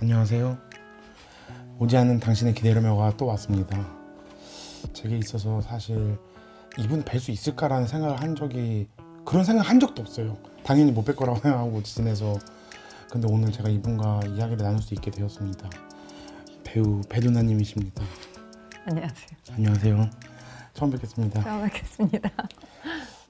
안녕하세요. 오지 않는 당신의 기다림화가 또 왔습니다. 제게 있어서 사실 이분 뵐 수 있을까라는 생각을 한 적이 그런 생각 한 적도 없어요. 당연히 못 뵐 거라고 생각하고 지내서 근데 오늘 제가 이분과 이야기를 나눌 수 있게 되었습니다. 배우 배두나님이십니다. 안녕하세요. 안녕하세요. 처음 뵙겠습니다. 처음 뵙겠습니다.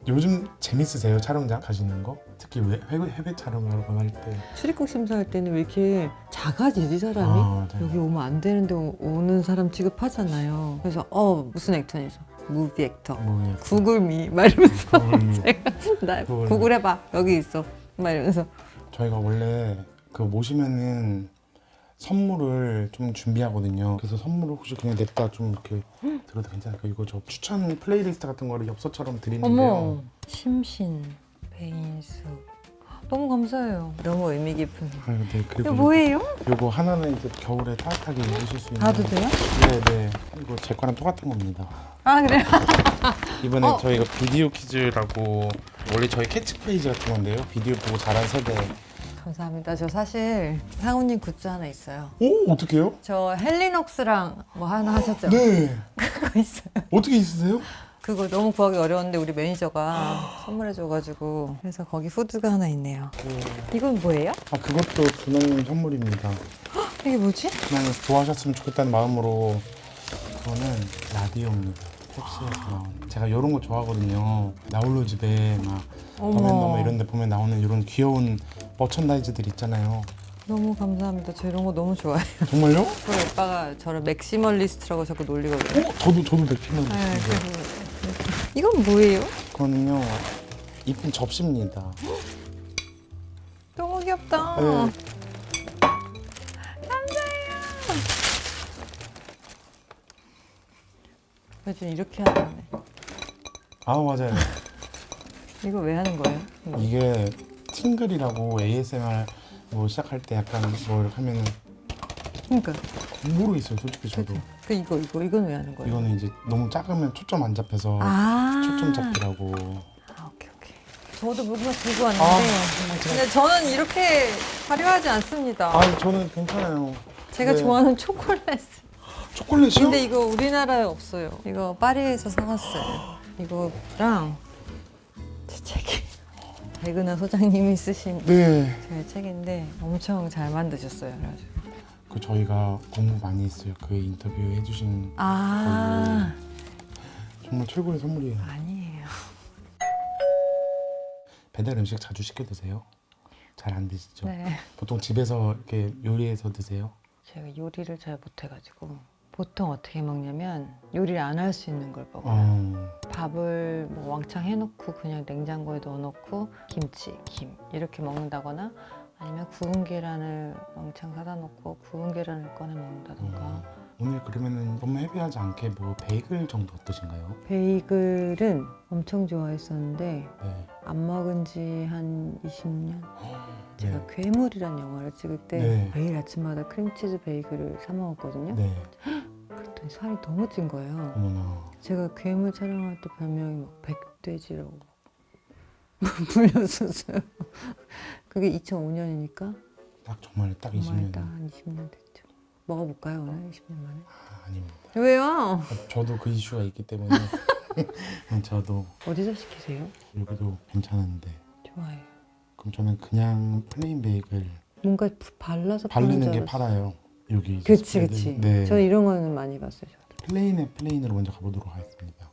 요즘 재밌으세요? 촬영장 가시는 거? 특히 해외 촬영 여러 번 할 때. 출입국 심사할 때는 왜 이렇게 작아지지 사람이? 네. 여기 오면 안 되는데 오는 사람 취급하잖아요. 그래서 무슨 액터에서 무비 액터, 뭐 구글미 막 이러면서 구글미. 제가 나 구글. 구글 해봐 여기 있어 막 이러면서 저희가 원래 그 모시면은 선물을 좀 준비하거든요. 그래서 선물을 혹시 그냥 냅다 좀 이렇게 들어도 괜찮을까요? 이거 저 추천 플레이리스트 같은 거를 엽서처럼 드리는데요. 심신 베인수 너무 감사해요. 너무 의미 깊은. 아유, 네. 이거 그리고 뭐예요? 요거 하나는 이제 겨울에 따뜻하게 입으실 수 있는. 봐도 돼요? 네네. 이거 제 거랑 똑같은 겁니다. 아 그래요? 이번에 저희가 비디오 퀴즈라고 원래 저희 캐치프레이즈 같은 건데요. 비디오 보고 자란 세대. 감사합니다. 저 사실 상우님 굿즈 하나 있어요. 오 어떻게요? 저 헬리녹스랑 뭐 하나 하셨죠? 네. 그거 있어요. 어떻게 있으세요? 그거 너무 구하기 어려웠는데 우리 매니저가 선물해줘가지고 그래서 거기 후드가 하나 있네요. 이건 뭐예요? 아 그것도 두나님 선물입니다. 이게 뭐지? 그냥 좋아하셨으면 좋겠다는 마음으로. 그거는 라디오입니다. 펩시에서 나온. 제가 이런 거 좋아하거든요. 나홀로 집에 막 더맨더맨 이런 데 보면 나오는 이런 귀여운 머천다이즈들 있잖아요. 너무 감사합니다. 저 이런 거 너무 좋아해요. 정말요? 저희 오빠가 저를 맥시멀리스트라고 자꾸 놀리거든요. 저도 백피만 네, 있는데. 그래서 이건 뭐예요? 그거는요 이쁜 접시입니다. 너무 귀엽다. 네. 요즘 이렇게 하는데 아 맞아요. 이거 왜 하는 거예요? 이게 팅글이라고 ASMR 뭐 시작할 때 약간 뭐 이렇게 하면은 그러니까 모르겠어요 솔직히 저도. 이건 왜 하는 거예요? 이거는 이제 너무 작으면 초점 안 잡혀서 초점 잡기라고. 오케이. 저도 뭔가 들고 왔는데 근데 저는 이렇게 화려하지 않습니다. 아 저는 괜찮아요. 제가 네. 좋아하는 초콜릿. 초콜릿이요? 근데 이거 우리나라에 없어요. 이거 파리에서 사왔어요. 이거랑 제 책이 백은하 소장님이 쓰신 네. 제 책인데 엄청 잘 만드셨어요. 그래가지고. 그 저희가 공부 많이 했어요. 그 인터뷰 해주신 정말 최고의 선물이에요. 아니에요. 배달 음식 자주 시켜 드세요? 잘 안 드시죠? 네. 보통 집에서 이렇게 요리해서 드세요? 제가 요리를 잘 못해가지고 보통 어떻게 먹냐면 요리를 안 할 수 있는 걸 먹어요. 밥을 뭐 왕창 해놓고 그냥 냉장고에 넣어놓고 김치, 김 이렇게 먹는다거나 아니면 구운 계란을 왕창 사다 놓고 구운 계란을 꺼내 먹는다던가. 오늘 그러면은 너무 헤비하지 않게 뭐 베이글 정도 어떠신가요? 베이글은 엄청 좋아했었는데 네. 안 먹은 지 한 20년? 제가 네. 괴물이란 영화를 찍을 때 네. 매일 아침마다 크림치즈 베이글을 사 먹었거든요. 네. 그랬더니 살이 너무 찐 거예요. 어머나. 제가 괴물 촬영할 때 별명이 막 백돼지라고 불렸었어요. 그게 2005년이니까 딱 정말 딱 정말 20년. 딱 한 20년 됐죠. 먹어볼까요 오늘 20년 만에? 아닙니다. 왜요? 저도 그 이슈가 있기 때문에 저도 어디서 시키세요? 여기도 괜찮은데 좋아해요. 그럼 저는 그냥 플레인 베이글 뭔가 발라서 파는 바르는 줄 게 알았어요. 팔아요. 여기 그치 스프레드. 그치. 네. 저는 이런 거는 많이 봤어요. 저도. 플레인으로 먼저 가보도록 하겠습니다.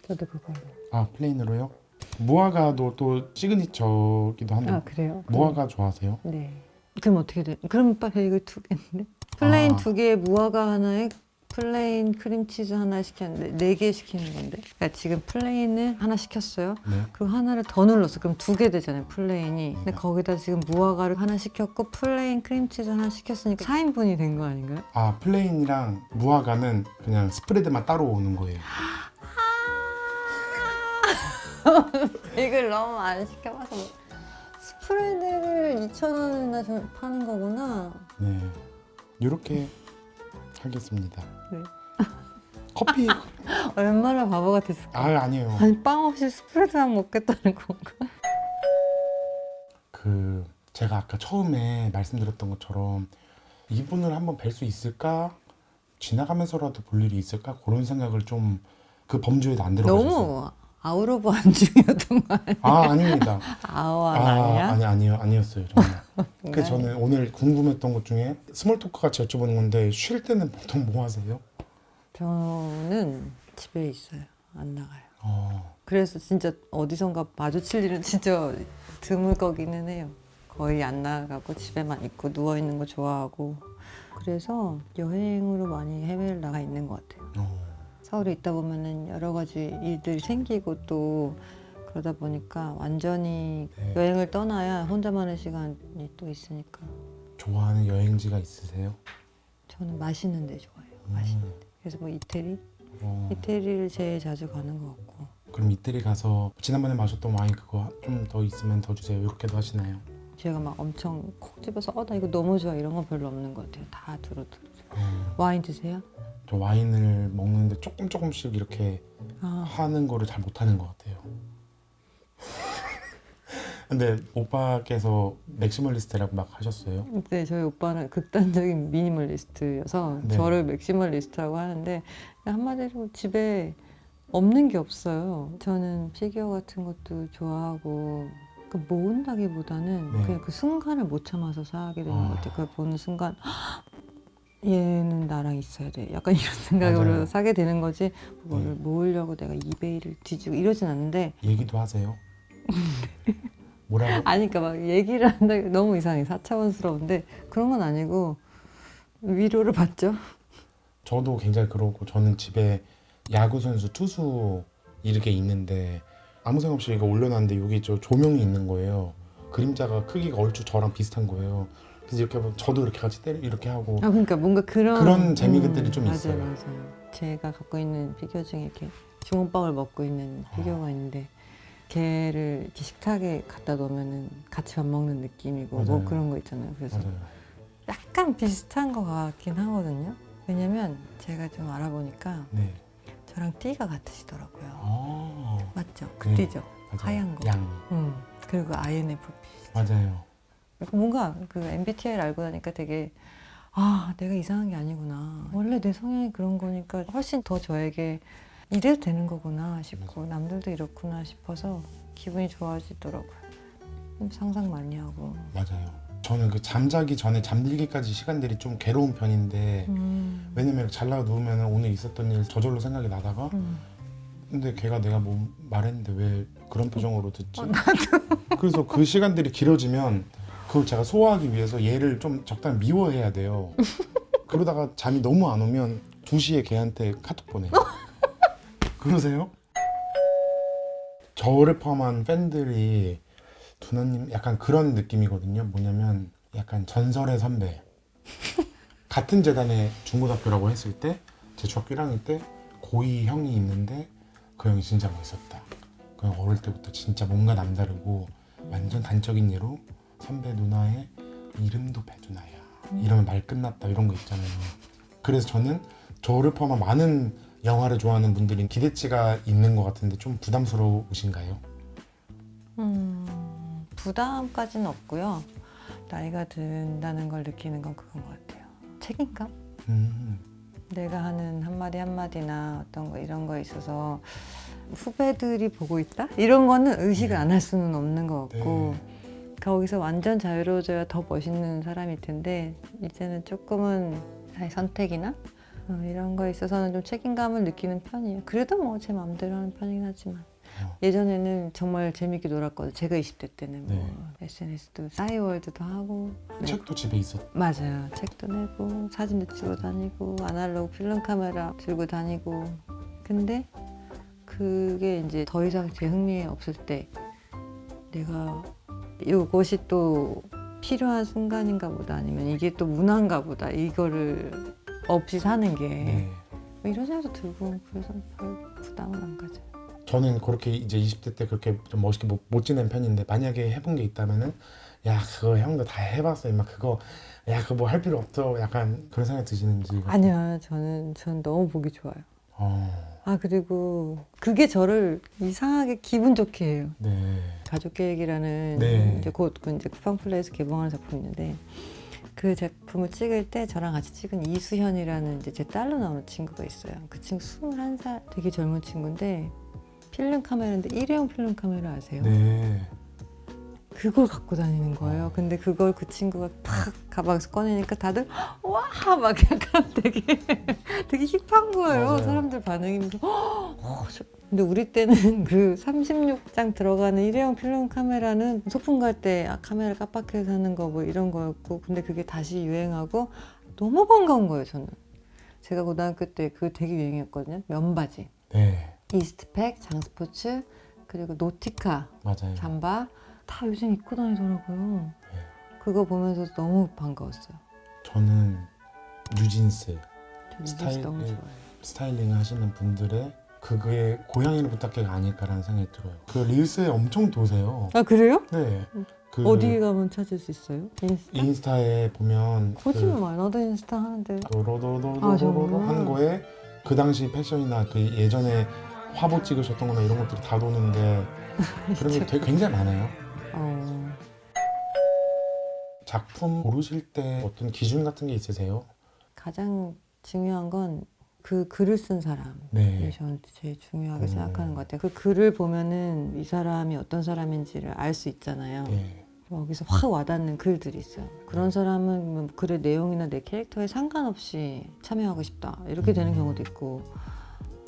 저도 그걸로. 아 플레인으로요? 무화과도 또 시그니처기도 한데 아 그래요? 무화과 좋아하세요? 네. 그럼 어떻게 돼? 그럼 베이글 2개인데? 플레인 2개에 무화과 하나에 플레인 크림치즈 하나 시켰는데 4개 시키는 건데. 그러니까 지금 플레인을 하나 시켰어요. 네. 그리고 하나를 더 눌렀어. 그럼 2개 되잖아요, 플레인이. 근데 거기다 지금 무화과를 하나 시켰고 플레인 크림치즈 하나 시켰으니까 4인분이 된 거 아닌가요? 아 플레인이랑 무화과는 그냥 스프레드만 따로 오는 거예요. 이걸 너무 안 시켜봐서 스프레드를 2,000원이나 파는 거구나. 네. 이렇게 하겠습니다. 네. 커피 얼마나 바보 같았을까? 아니에요. 아니 빵 없이 스프레드만 먹겠다는 건가? 그 제가 아까 처음에 말씀드렸던 것처럼 이분을 한번 뵐 수 있을까? 지나가면서라도 볼 일이 있을까? 그런 생각을 좀 그 범주에도 안 들어가셨어요. 너무 아웃 오브 안중이었던 거 아니야? 아, 아닙니다. 아웃 아니야? 아니었어요, 정말. 그래서 저는 오늘 궁금했던 것 중에 스몰 토크 같이 여쭤보는 건데 쉴 때는 보통 뭐 하세요? 저는 집에 있어요. 안 나가요. 그래서 진짜 어디선가 마주칠 일은 진짜 드물 거기는 해요. 거의 안 나가고 집에만 있고 누워 있는 거 좋아하고 그래서 여행으로 많이 해외를 나가 있는 것 같아요. 서울에 있다 보면은 여러 가지 일들이 생기고 또 그러다 보니까 완전히 네. 여행을 떠나야 혼자만의 시간이 또 있으니까 좋아하는 여행지가 있으세요? 저는 맛있는 데 좋아해요. 맛있는 데. 그래서 뭐 이태리를 제일 자주 가는 것 같고. 그럼 이태리 가서 지난번에 마셨던 와인 그거 좀 더 있으면 더 주세요. 이렇게도 하시나요? 제가 막 엄청 콕 집어서 나 이거 너무 좋아 이런 건 별로 없는 것 같아요. 다 두루두루. 와인 드세요? 저 와인을 먹는데 조금씩 이렇게 아, 하는 거를 잘 못하는 것 같아요. 근데 오빠께서 맥시멀리스트라고 막 하셨어요. 네, 저희 오빠는 극단적인 미니멀리스트여서 네. 저를 맥시멀리스트라고 하는데 한마디로 집에 없는 게 없어요. 저는 피규어 같은 것도 좋아하고 그 모은다기보다는 네. 그냥 그 순간을 못 참아서 사게 되는 것 같아요. 그걸 보는 순간 얘는 나랑 있어야 돼. 약간 이런 생각으로 맞아요. 사게 되는 거지. 그거를 네. 모으려고 내가 이베이를 뒤지고 이러진 않는데 얘기도 하세요? 뭐라고? 아니 그러니까 막 얘기를 한다 너무 이상해. 4차원스러운데 그런 건 아니고 위로를 받죠. 저도 굉장히 그러고 저는 집에 야구 선수 투수 이렇게 있는데 아무 생각 없이 이거 올려놨는데 여기 저 조명이 있는 거예요. 그림자가 크기가 얼추 저랑 비슷한 거예요. 그래서 이렇게 하면 저도 이렇게 같이 때려 이렇게 하고 아 그러니까 뭔가 그런 재미들이 좀 맞아요, 있어요. 맞아요. 제가 갖고 있는 피규어 중에 이렇게 주먹밥을 먹고 있는 피규어가 있는데 걔를 이렇게 식탁에 갖다 놓으면은 같이 밥 먹는 느낌이고 뭐 맞아요. 그런 거 있잖아요. 그래서 맞아요. 약간 비슷한 것 같긴 하거든요. 왜냐면 제가 좀 알아보니까 네. 저랑 띠가 같으시더라고요. 아, 맞죠? 그 네, 띠죠? 맞아요. 하얀 거. 양. 그리고 INFP. 맞아요. 뭔가 그 MBTI를 알고 나니까 되게 아 내가 이상한 게 아니구나. 원래 내 성향이 그런 거니까 훨씬 더 저에게 이래도 되는 거구나 싶고 남들도 이렇구나 싶어서 기분이 좋아지더라고요. 상상 많이 하고. 맞아요. 저는 그 잠자기 전에 잠들기까지 시간들이 좀 괴로운 편인데 왜냐면 잘라 누우면 오늘 있었던 일 저절로 생각이 나다가 근데 걔가 내가 뭐 말했는데 왜 그런 표정으로 듣지? 그래서 그 시간들이 길어지면 그걸 제가 소화하기 위해서 얘를 좀 적당히 미워해야 돼요. 그러다가 잠이 너무 안 오면 2시에 걔한테 카톡 보내요. 그러세요? 저를 포함한 팬들이 두나님 약간 그런 느낌이거든요. 뭐냐면 약간 전설의 선배. 같은 재단의 중고등학교라고 했을 때 제 중학교 1학년 때 고2 형이 있는데 그 형이 진짜 멋있었다. 그 형 어릴 때부터 진짜 뭔가 남다르고 완전 단적인 예로 선배 누나의 이름도 배두나야. 이러면 말 끝났다 이런 거 있잖아요. 그래서 저는 저를 포함한 많은 영화를 좋아하는 분들이 기대치가 있는 것 같은데 좀 부담스러우신가요? 부담까지는 없고요. 나이가 든다는 걸 느끼는 건 그건 것 같아요. 책임감? 내가 하는 한마디 한마디나 어떤 거 이런 거에 있어서 후배들이 보고 있다? 이런 거는 의식을 안 할 수는 없는 것 같고 거기서 완전 자유로워져야 더 멋있는 사람일 텐데 이제는 조금은 나의 선택이나 이런 거에 있어서는 좀 책임감을 느끼는 편이에요. 그래도 뭐 제 마음대로 하는 편이긴 하지만 예전에는 정말 재밌게 놀았거든요. 제가 20대 때는 뭐 SNS도 싸이월드도 하고 책도 집에 있었. 맞아요. 책도 내고 사진도 찍고 다니고 아날로그 필름 카메라 들고 다니고 근데 그게 이제 더 이상 제 흥미에 없을 때 내가 이것이 또 필요한 순간인가 보다 아니면 이게 또 문화인가 보다 이거를 없이 사는 게 이런 생각도 들고 그래서 별 부담은 안 가져요. 저는 그렇게 이제 20대 때 그렇게 좀 멋있게 못 지낸 편인데 만약에 해본 게 있다면은 야 그거 형도 다 해봤어 막 그거 야 그거 뭐 할 필요 없어 약간 그런 생각 드시는지. 아니요 저는 너무 보기 좋아요. 아 그리고 그게 저를 이상하게 기분 좋게 해요. 가족 계획이라는 이제 곧 이제 쿠팡플레이에서 개봉하는 작품이 있는데 그 제품을 찍을 때 저랑 같이 찍은 이수현이라는 이제 제 딸로 나오는 친구가 있어요. 그 친구 21살 되게 젊은 친구인데 필름 카메라인데 일회용 필름 카메라 아세요? 네. 그걸 갖고 다니는 거예요. 근데 그걸 그 친구가 팍 가방에서 꺼내니까 다들 와 막 약간 되게 되게 힙한 거예요. 맞아요. 사람들 반응이 근데 우리 때는 그 36장 들어가는 일회용 필름 카메라는 소풍 갈 때 카메라 깜빡해서 하는 거 뭐 이런 거였고 근데 그게 다시 유행하고 너무 반가운 거예요. 저는 제가 고등학교 때 그거 되게 유행했거든요. 면바지, 네. 이스트팩, 장스포츠 그리고 노티카 맞아요. 잠바 다 요즘 입고 다니더라고요. 그거 보면서 너무 반가웠어요. 저는 뉴진스 저 스타일- 너무 좋아해요. 스타일링 하시는 분들의 그게 고양이를 부탁해가 아닐까라는 생각이 들어요. 그 릴스에 엄청 도세요. 아 그래요? 네. 그 어디 가면 찾을 수 있어요? 인스타? 인스타에 보면 거짓말 나도 인스타 하는데 도로도로도로로 아, 정말? 한 거에 그 당시 패션이나 그 예전에 화보 찍으셨던 거나 이런 것들이 다 도는데 그런 게 되게 굉장히 많아요. 어, 작품 고르실 때 어떤 기준 같은 게 있으세요? 가장 중요한 건 그 글을 쓴 사람이 네. 저는 제일 중요하게 생각하는 것 같아요. 그 글을 보면은 이 사람이 어떤 사람인지를 알 수 있잖아요. 네. 여기서 확 와닿는 글들이 있어요. 그런 사람은 뭐 글의 내용이나 내 캐릭터에 상관없이 참여하고 싶다 이렇게 되는 경우도 있고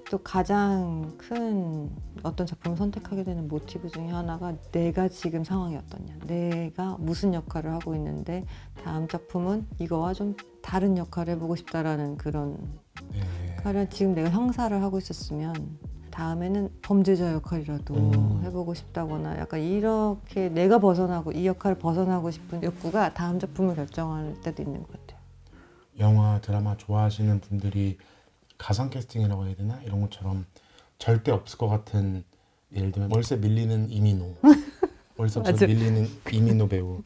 또 가장 큰 어떤 작품을 선택하게 되는 모티브 중에 하나가 내가 지금 상황이 어떠냐 내가 무슨 역할을 하고 있는데 다음 작품은 이거와 좀 다른 역할을 해보고 싶다라는 그런 네. 가령 지금 내가 형사를 하고 있었으면 다음에는 범죄자 역할이라도 해보고 싶다거나 약간 이렇게 내가 벗어나고 이 역할을 벗어나고 싶은 욕구가 다음 작품을 결정할 때도 있는 것 같아요. 영화, 드라마 좋아하시는 분들이 가상 캐스팅이라고 해야 되나? 이런 것처럼 절대 없을 것 같은 예를 들면 월세 밀리는 이민호 월세 없어서 맞아. 밀리는 이민호 배우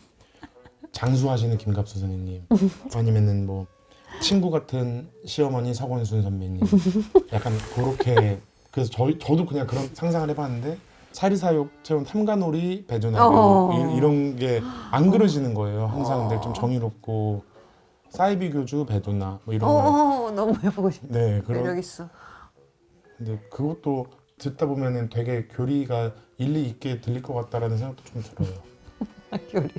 장수하시는 김갑수 선생님 아니면은 뭐 친구 같은 시어머니 서건순 선배님 약간 그렇게 그래서 저도 그냥 그런 상상을 해봤는데 사리사욕 체험 탐관오리 배두나 배우 이런 게 안 그려지는 거예요. 항상 늘 좀 정의롭고 사이비 교주 배두나 뭐 이런 거. 너무 해보고 싶어. 네, 매력 그런. 있어. 근데 그것도 듣다 보면은 되게 교리가 일리 있게 들릴 것 같다라는 생각도 좀 들어요. 교리.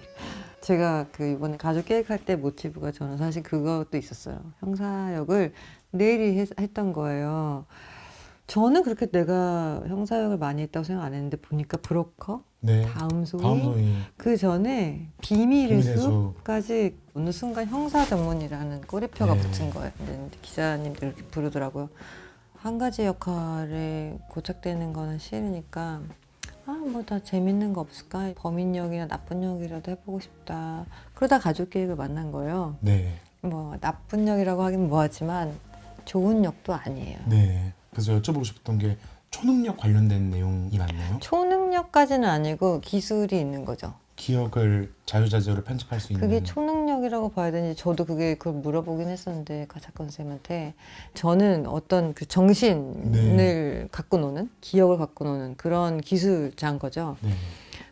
제가 그 이번에 가족 계획할 때 모티브가 저는 사실 그것도 있었어요. 형사 역을 내일이 했던 거예요. 저는 그렇게 내가 형사 역을 많이 했다고 생각 안 했는데 보니까 브로커, 네. 다음 소위, 다음 소위. 그 전에 비밀의 비밀의 숲까지 어느 순간 형사 전문이라는 꼬리표가 네. 붙은 거예요. 근데 기자님들 그렇게 부르더라고요. 한 가지 역할에 고착되는 거는 싫으니까 뭐 다 재밌는 거 없을까? 범인 역이나 나쁜 역이라도 해보고 싶다. 그러다 가족 계획을 만난 거예요. 네. 뭐 나쁜 역이라고 하긴 뭐하지만 좋은 역도 아니에요. 네. 그래서 여쭤보고 싶었던 게 초능력 관련된 내용이 맞나요? 초능력까지는 아니고 기술이 있는 거죠. 기억을 자유자재로 편집할 수 있는. 그게 초능력이라고 봐야 되는지 저도 그걸 물어보긴 했었는데 가사건 쌤한테 저는 어떤 그 정신을 네. 갖고 노는 기억을 갖고 노는 그런 기술자인 거죠. 네.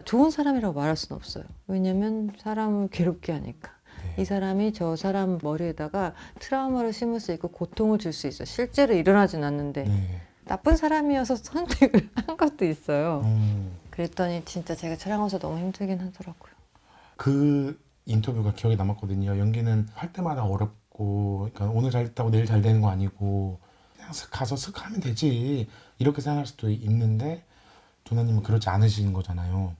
좋은 사람이라고 말할 수는 없어요. 왜냐면 사람을 괴롭게 하니까. 네. 이 사람이 저 사람 머리에다가 트라우마를 심을 수 있고 고통을 줄 수 있어요. 실제로 일어나진 않는데 네. 나쁜 사람이어서 선택을 한 것도 있어요. 음. 그랬더니 진짜 제가 촬영하면서 너무 힘들긴 하더라고요. 그 인터뷰가 기억에 남았거든요. 연기는 할 때마다 어렵고, 그러니까 오늘 잘 됐다고 내일 잘 되는 거 아니고 그냥 가서 슥 하면 되지 이렇게 생각할 수도 있는데 도나님은 그렇지 않으신 거잖아요.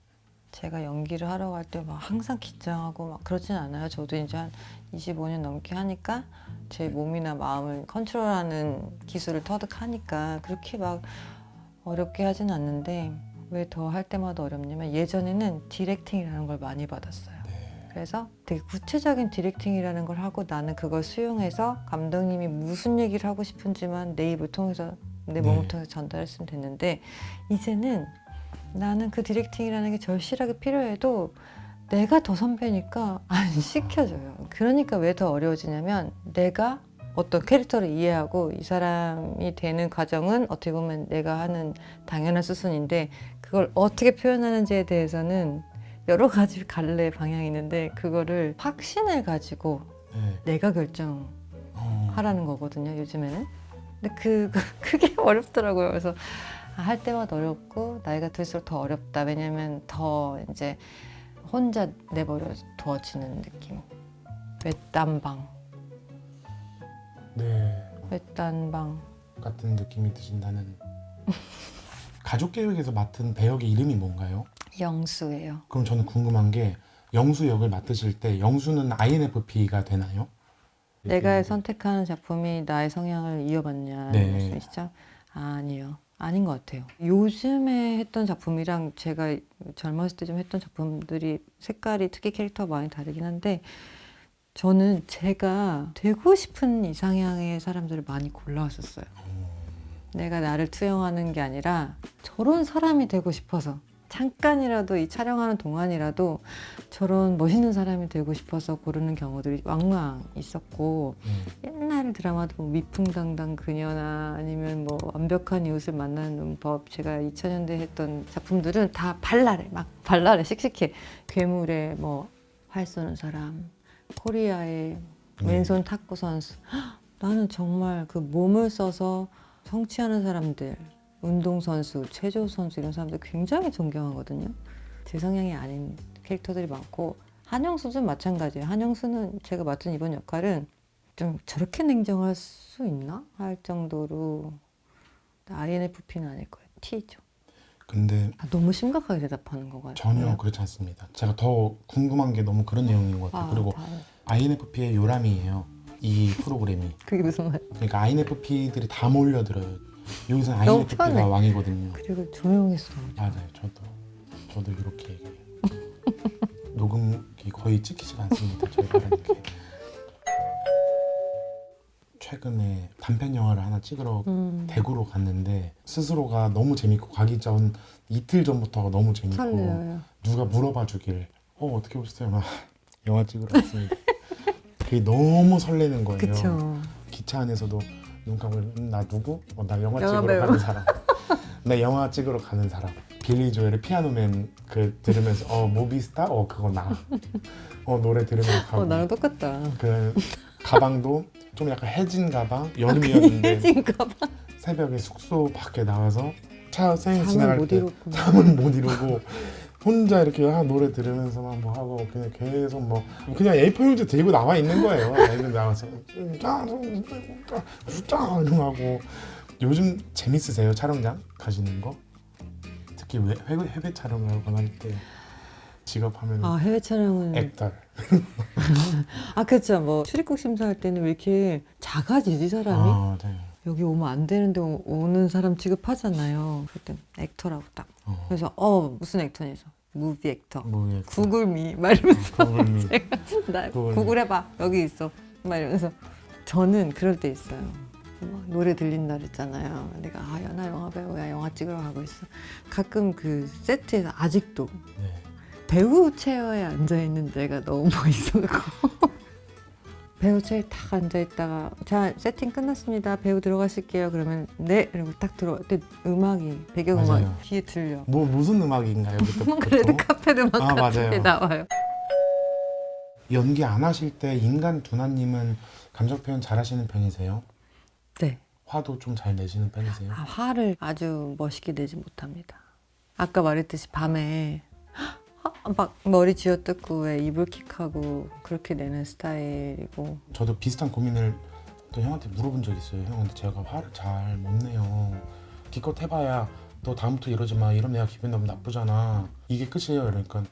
제가 연기를 하러 갈 때 막 항상 긴장하고 막 그러진 않아요. 저도 이제 한 25년 넘게 하니까 제 몸이나 마음을 컨트롤하는 기술을 터득하니까 그렇게 막 어렵게 하진 않는데 왜 더 할 때마다 어렵냐면 예전에는 디렉팅이라는 걸 많이 받았어요. 그래서 되게 구체적인 디렉팅이라는 걸 하고 나는 그걸 수용해서 감독님이 무슨 얘기를 하고 싶은지만 내 입을 통해서 내 몸을 통해서 전달했으면 됐는데 이제는 나는 그 디렉팅이라는 게 절실하게 필요해도 내가 더 선배니까 안 시켜줘요. 그러니까 왜 더 어려워지냐면 내가 어떤 캐릭터를 이해하고 이 사람이 되는 과정은 어떻게 보면 내가 하는 당연한 수순인데 그걸 어떻게 표현하는지에 대해서는 여러 가지 갈래 방향이 있는데 그거를 확신을 가지고 네. 내가 결정하라는 어. 거거든요, 요즘에는. 근데 그게 어렵더라고요. 그래서 할 때마다 어렵고 나이가 들수록 더 어렵다. 왜냐면 더 이제 혼자 내버려 두어지는 느낌. 외딴방, 네. 외딴방. 같은 느낌이 드신다는. 가족 계획에서 맡은 배역의 이름이 뭔가요? 영수예요. 그럼 저는 궁금한 게 영수 역을 맡으실 때 영수는 INFP가 되나요? 내가 선택하는 작품이 나의 성향을 이어받냐는 네. 말씀이시죠? 아니요. 아닌 것 같아요. 요즘에 했던 작품이랑 제가 젊었을 때 좀 했던 작품들이 색깔이 특히 캐릭터가 많이 다르긴 한데 저는 제가 되고 싶은 이상향의 사람들을 많이 골라왔었어요. 내가 나를 투영하는 게 아니라 저런 사람이 되고 싶어서 잠깐이라도 이 촬영하는 동안이라도 저런 멋있는 사람이 되고 싶어서 고르는 경우들이 왕왕 있었고 옛날 드라마도 뭐 위풍당당 그녀나 아니면 뭐 완벽한 이웃을 만나는 법 제가 2000년대 했던 작품들은 다 발랄해 막 발랄해 씩씩해 괴물의 뭐 활 쏘는 사람 코리아의 왼손 탁구 선수 헉, 나는 정말 그 몸을 써서 성취하는 사람들 운동선수, 체조선수 이런 사람들 굉장히 존경하거든요. 제 성향이 아닌 캐릭터들이 많고 한영수도 마찬가지예요. 한영수는 제가 맡은 이번 역할은 좀 저렇게 냉정할 수 있나? 할 정도로 INFP는 아닐 거예요. T죠. 근데 너무 심각하게 대답하는 거 같아요. 전혀 그렇지 않습니다. 제가 더 궁금한 게 너무 그런 내용인 것 같아요. 그리고 다 INFP의 요람이에요. 이 프로그램이. 그게 무슨 말? 그러니까 INFP들이 다 몰려들어요. 여기서는 너무 INFP가 편해. 왕이거든요. 그리고 조용했어. 맞아요. 저도 이렇게 얘기해요. 녹음기 거의 찍히지가 않습니다. 저희 말하는 게. 최근에 단편 영화를 하나 찍으러 대구로 갔는데 스스로가 너무 재밌고 가기 전 이틀 전부터가 너무 재밌고 설레요. 누가 물어봐 주길 어떻게 오셨어요? 막 영화 찍으러 왔습니다. 그게 너무 설레는 거예요. 그쵸. 기차 안에서도 눈 감고 나 누구? 나 영화 영화 찍으러 배우. 가는 사람. 나 영화 찍으러 가는 사람. 빌리 조엘의 피아노맨 그 들으면서 모비스타? 그거 나. 노래 들으면서 가고. 나랑 똑같다. 그 가방도 좀 약간 해진 가방. 여름이었는데 해진가 봐. 새벽에 숙소 밖에 나와서 차 쌩 잠을 지나갈 못 때 이뤘구나. 잠을 못 이루고 혼자 이렇게 노래 들으면서만 뭐 하고 그냥 계속 뭐 그냥 A4 용지 들고 나와 있는 거예요. 애들 나와서 이러고 하고. 요즘 재밌으세요? 촬영장 가시는 거? 특히 해외 촬영을 할 때 직업하면 해외 촬영은 액달. 그렇죠. 뭐 출입국 심사할 때는 왜 이렇게 작아지지 사람이? 네. 여기 오면 안 되는데 오는 사람 취급하잖아요. 그때 액터라고 딱. 그래서 무슨 액터냐서 무비 액터. 뭐 구글미 막 이러면서 구글미. 나 구글미. 구글해봐 여기 있어 막 이러면서 저는 그럴 때 있어요. 막 노래 들린다 그랬잖아요. 내가 연하 영화 배우야 영화 찍으러 가고 있어. 가끔 그 세트에서 아직도 네. 배우 체어에 앉아 있는 데가 너무 멋있어서 배우 체어에 딱 앉아 있다가 자 세팅 끝났습니다. 배우 들어가실게요. 그러면 네 이러고 딱 들어. 근데 음악이 배경 음악이 맞아요. 뒤에 들려. 뭐 무슨 음악인가요? 그때 그래도 카페 음악 같은 맞아요. 게 나와요. 연기 안 하실 때 인간 두나님은 감정 표현 잘하시는 편이세요? 네. 화도 좀 잘 내시는 편이세요? 화를 아주 멋있게 내지 못합니다. 아까 말했듯이 밤에 막 머리 쥐어뜯고 왜 이불킥하고 그렇게 내는 스타일이고 저도 비슷한 고민을 또 형한테 물어본 적 있어요. 형한테 제가 화를 잘 못 내요. 기껏 해봐야 너 다음부터 이러지 마. 이러면 내가 기분 너무 나쁘잖아. 이게 끝이에요. 이러니까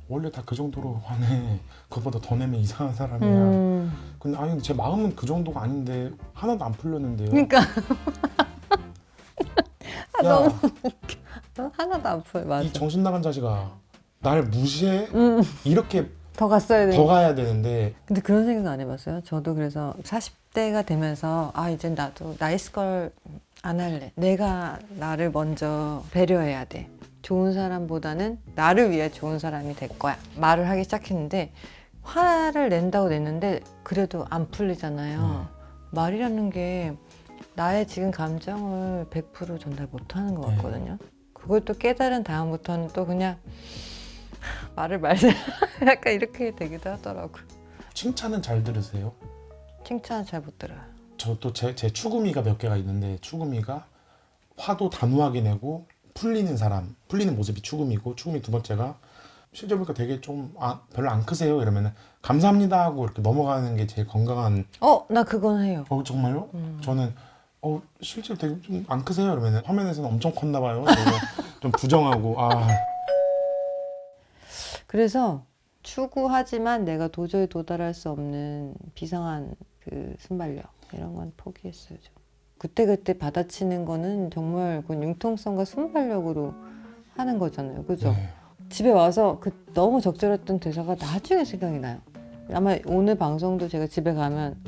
원래 다 그 정도로 화내. 그것보다 더 내면 이상한 사람이야. 근데 아니 제 마음은 그 정도가 아닌데 하나도 안 풀렸는데요. 그러니까 야, 너무 웃겨. 하나도 안 보여. 맞아. 이 정신 나간 자식아, 날 무시해? 이렇게 더 갔어야 돼. 더 가야 되는데. 근데 그런 생각 안 해봤어요? 저도 그래서 40대가 되면서 이젠 나도 나이스 걸 안 할래. 내가 나를 먼저 배려해야 돼. 좋은 사람보다는 나를 위해 좋은 사람이 될 거야. 말을 하기 시작했는데 화를 낸다고 냈는데 그래도 안 풀리잖아요. 말이라는 게 나의 지금 감정을 100% 전달 못하는 것 같거든요. 그걸 또 깨달은 다음부터는 또 그냥 말을 말세 약간 이렇게 되기도 하더라고. 칭찬은 잘 들으세요? 칭찬은 잘 못 들어요. 저도 제 추구미가 몇 개가 있는데 추구미가 화도 단호하게 내고 풀리는 사람, 풀리는 모습이 추구미고 추구미 두 번째가 실제 보니까 되게 좀 별로 안 크세요 이러면은 감사합니다 하고 이렇게 넘어가는 게 제일 건강한. 나 그건 해요. 정말요? 저는 실제 되게 좀 안 크세요 이러면은 화면에서는 엄청 컸나 봐요. 그래서 좀 부정하고 그래서 추구하지만 내가 도저히 도달할 수 없는 비상한 그 순발력 이런 건 포기했어요. 좀. 그때그때 받아치는 거는 정말 그 융통성과 순발력으로 하는 거잖아요. 그죠? 네. 집에 와서 그 너무 적절했던 대사가 나중에 생각이 나요. 아마 오늘 방송도 제가 집에 가면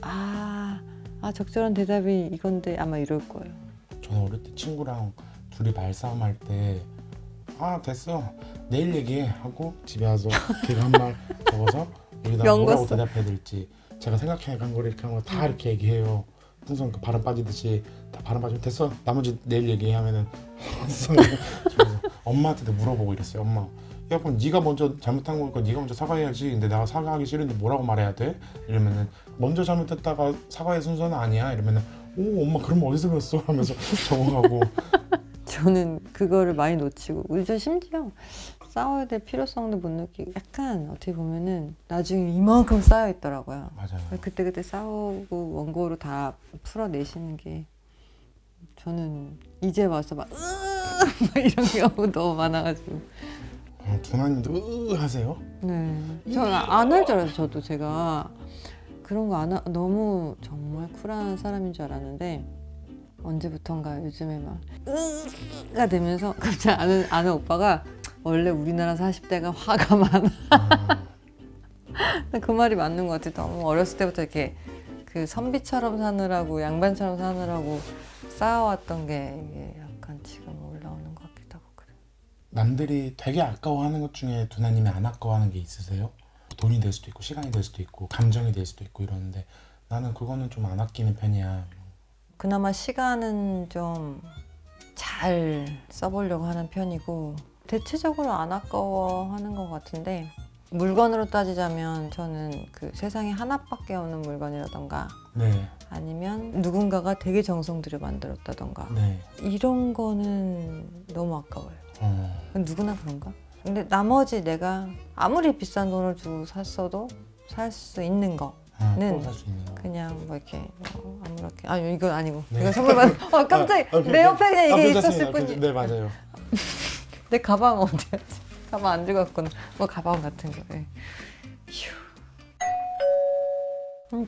적절한 대답이 이건데 아마 이럴 거예요. 저는 어릴 때 친구랑 둘이 말싸움 할 때 됐어 내일 얘기해 하고 집에 와서 걔가 한 말 적어서 여기다 뭐라고 연거써. 대답해야 될지 제가 생각해 간 거를 이렇게 한 거 다 이렇게 얘기해요. 풍선 그 바람 빠지듯이 다 바람 빠지면 됐어 나머지 내일 얘기해 하면은 그래서 엄마한테도 물어보고 이랬어요. 엄마 야 그럼 네가 먼저 잘못한 거니까 네가 먼저 사과해야지. 근데 내가 사과하기 싫은데 뭐라고 말해야 돼? 이러면은 먼저 잘못했다가 사과의 순서는 아니야. 이러면은 오 엄마 그럼 어디서 배웠어? 하면서 적어가고. 저는 그거를 많이 놓치고 저 심지어 싸워야 될 필요성도 못 느끼고 약간 어떻게 보면은 나중에 이만큼 쌓여 있더라고요. 맞아요. 그때 싸우고 원고로 다 풀어내시는 게 저는 이제 와서 막 이런 경우 너무 많아가지고. 두나님도 하세요? 네. 저는 안 할 줄 알았어요. 저도 제가 그런 거 너무 정말 쿨한 사람인 줄 알았는데 언제부턴가 요즘에 막 으가 되면서 갑자기 아는 오빠가 원래 우리나라 40대가 화가 많아. 그 말이 맞는 것 같아. 너무 어렸을 때부터 이렇게 그 선비처럼 사느라고 양반처럼 사느라고 쌓아왔던 게 이게 약간 지금 올라오는 것 같기도 하고 그래. 남들이 되게 아까워하는 것 중에 두나님이 안 아까워하는 게 있으세요? 돈이 될 수도 있고 시간이 될 수도 있고 감정이 될 수도 있고 이러는데 나는 그거는 좀 안 아끼는 편이야. 그나마 시간은 좀 잘 써보려고 하는 편이고 대체적으로 안 아까워하는 것 같은데 물건으로 따지자면 저는 그 세상에 하나밖에 없는 물건이라던가 네, 아니면 누군가가 되게 정성 들여 만들었다던가 네. 이런 거는 너무 아까워요. 누구나 그런가? 근데 나머지 내가 아무리 비싼 돈을 주고 샀어도 살 수 있는 거 또 살 수 있는 거. 그냥 뭐 이렇게 아무렇게 이건 아니고 네. 이거 선물 받 깜짝이야. 내 옆에 그냥 이게 괜찮습니다. 있었을 뿐이. 네 맞아요. 내 가방 어디였지? 가방 안 들고 갔구나. 뭐 가방 같은 거. 예.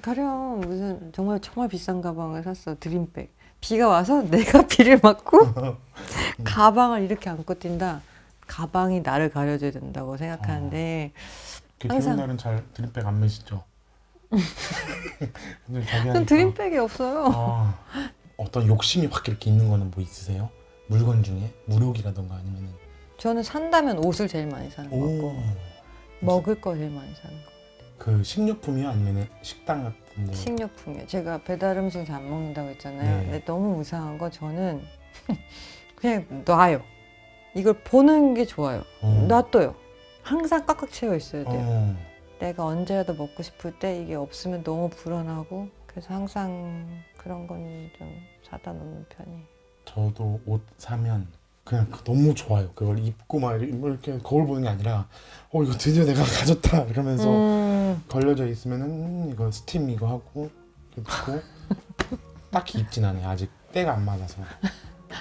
가령 무슨 정말 비싼 가방을 샀어. 드림백. 비가 와서 내가 비를 맞고 가방을 이렇게 안고 뛴다. 가방이 나를 가려줘야 된다고 생각하는데 그 항상- 비오는 날은 잘 드림백 안 메시죠? 근데 자기 전 하니까. 드림백이 없어요. 어떤 욕심이 확 이렇게 있는 거는 뭐 있으세요? 물건 중에 무력이라던가 아니면은 저는 산다면 옷을 제일 많이 사는 것 같고 먹을 거 제일 많이 사는 거. 그 식료품이요? 아니면 식당 같은데? 식료품이요. 제가 배달 음식 잘 안 먹는다고 했잖아요. 네. 근데 너무 이상한 거 저는 그냥 놔요. 이걸 보는 게 좋아요. 놔둬요. 항상 꽉꽉 채워 있어야 돼요. 내가 언제라도 먹고 싶을 때 이게 없으면 너무 불안하고 그래서 항상 그런 건 좀 사다 놓는 편이에요. 저도 옷 사면 그냥 너무 좋아요. 그걸 입고 막 이렇게 거울 보는 게 아니라 이거 드디어 내가 가졌다 이러면서 걸려져 있으면은 이거 스팀 이거 하고 입고 딱히 입진 않아요. 아직 때가 안 맞아서.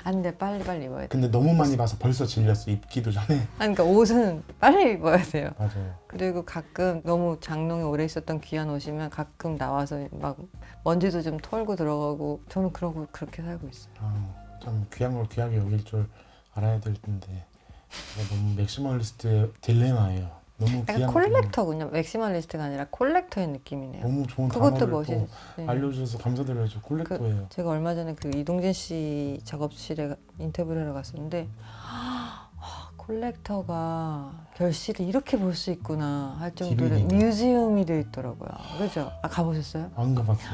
안 돼, 빨리 입어야 돼. 근데 너무 많이 봐서 벌써 질렸어. 입기도 전에. 그러니까 옷은 빨리 입어야 돼요. 맞아요. 그리고 가끔 너무 장롱에 오래 있었던 귀한 옷이면 가끔 나와서 막 먼지도 좀 털고 들어가고 저는 그렇게 살고 있어요. 참 귀한 걸 귀하게 여길 줄 알아야 될 텐데 이거 너무 맥시멀리스트의 딜레마예요. 너무 약간 귀한 콜렉터군요. 맥시멀리스트가 아니라 콜렉터의 느낌이네요. 너무 좋은 그것도 단어를 멋있. 또 알려주셔서 감사드려요. 저 콜렉터예요. 제가 얼마 전에 그 이동진 씨 작업실에 인터뷰를 하러 갔었는데 콜렉터가 결실을 이렇게 볼 수 있구나 할 정도로 DVD 가. 뮤지엄이 돼 있더라고요. 그죠? 가보셨어요? 안 가봤어요.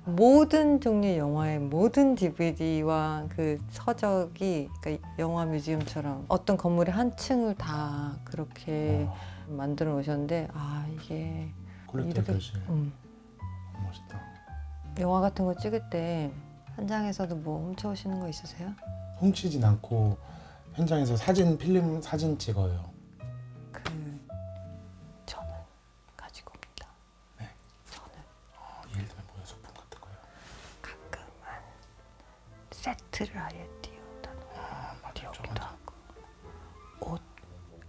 모든 종류의 영화의 모든 DVD와 그 서적이 그러니까 영화 뮤지엄처럼 어떤 건물의 한 층을 다 그렇게 만들어 놓으셨는데 아 이게 콜렉터 교실. 음. 멋있다. 영화 같은 거 찍을 때 현장에서도 뭐 훔쳐오시는 거 있으세요? 훔치진 않고 현장에서 필름 사진 찍어요. 그 저는 가지고 옵니다. 네. 저는 예를 들면 뭐예요? 소품 같은 거요? 가끔은 세트를 아예 띄우기도 하고 옷,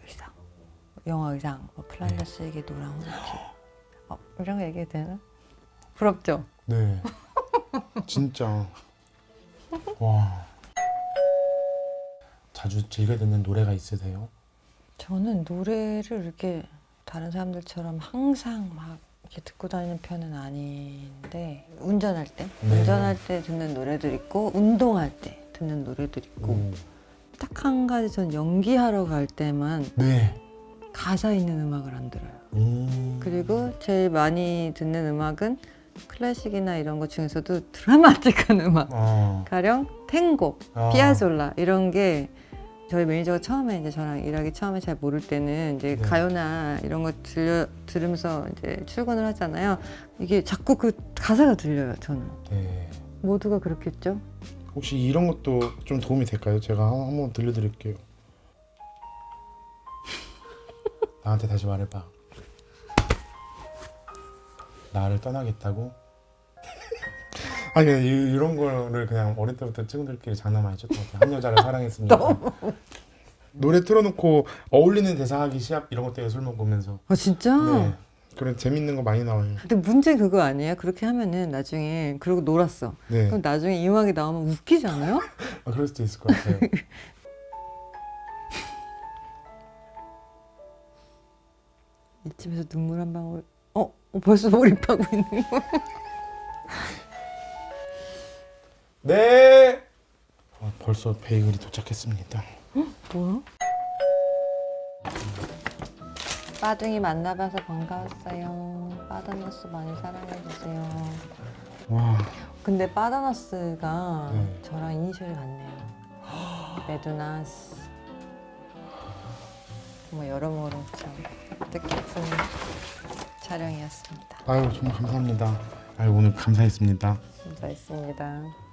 의상, 영화 의상, 뭐 플란다스에게 노란 호르키 이런 거 얘기해도 되나? 부럽죠? 네. 진짜. 와. 자주 즐겨 듣는 노래가 있으세요? 저는 노래를 이렇게 다른 사람들처럼 항상 막 이렇게 듣고 다니는 편은 아닌데 운전할 때 듣는 노래들 있고 운동할 때 듣는 노래들 있고 딱 한 가지 전 연기하러 갈 때만 네. 가사 있는 음악을 안 들어요. 그리고 제일 많이 듣는 음악은 클래식이나 이런 것 중에서도 드라마틱한 음악 가령 탱고, 피아졸라 이런 게 저희 매니저가 처음에 이제 저랑 일하기 처음에 잘 모를 때는 이제 네. 가요나 이런 거 들으면서 이제 출근을 하잖아요. 이게 자꾸 그 가사가 들려요. 저는 네. 모두가 그렇겠죠. 혹시 이런 것도 좀 도움이 될까요? 제가 한번 들려드릴게요. 나한테 다시 말해봐. 나를 떠나겠다고? 아니 이런 거를 그냥 어릴 때부터 친구들끼리 장난 많이 쳤던 것 같아요. 한 여자를 사랑했습니다. 노래 틀어놓고 어울리는 대사하기 시합 이런 것 때문에 술 먹으면서. 아 진짜? 네. 그런 재밌는 거 많이 나와요. 근데 문제 그거 아니에요? 그렇게 하면은 나중에 그러고 놀았어. 네. 그럼 나중에 이 음악이 나오면 웃기지 않아요? 아, 그럴 수도 있을 것 같아요. 이쯤에서 눈물 한 방울. 벌써 몰입하고 있는 거. 네. 벌써 베이글이 도착했습니다. 뭐야? 빠둥이 만나봐서 반가웠어요. 바다너스 많이 사랑해주세요. 와. 근데 바다너스가 네. 저랑 이니셜이 같네요. 메두나스. 정말 여러모로 참 뜻깊은 촬영이었습니다. 아유 정말 감사합니다. 아유 오늘 감사했습니다. 감사했습니다.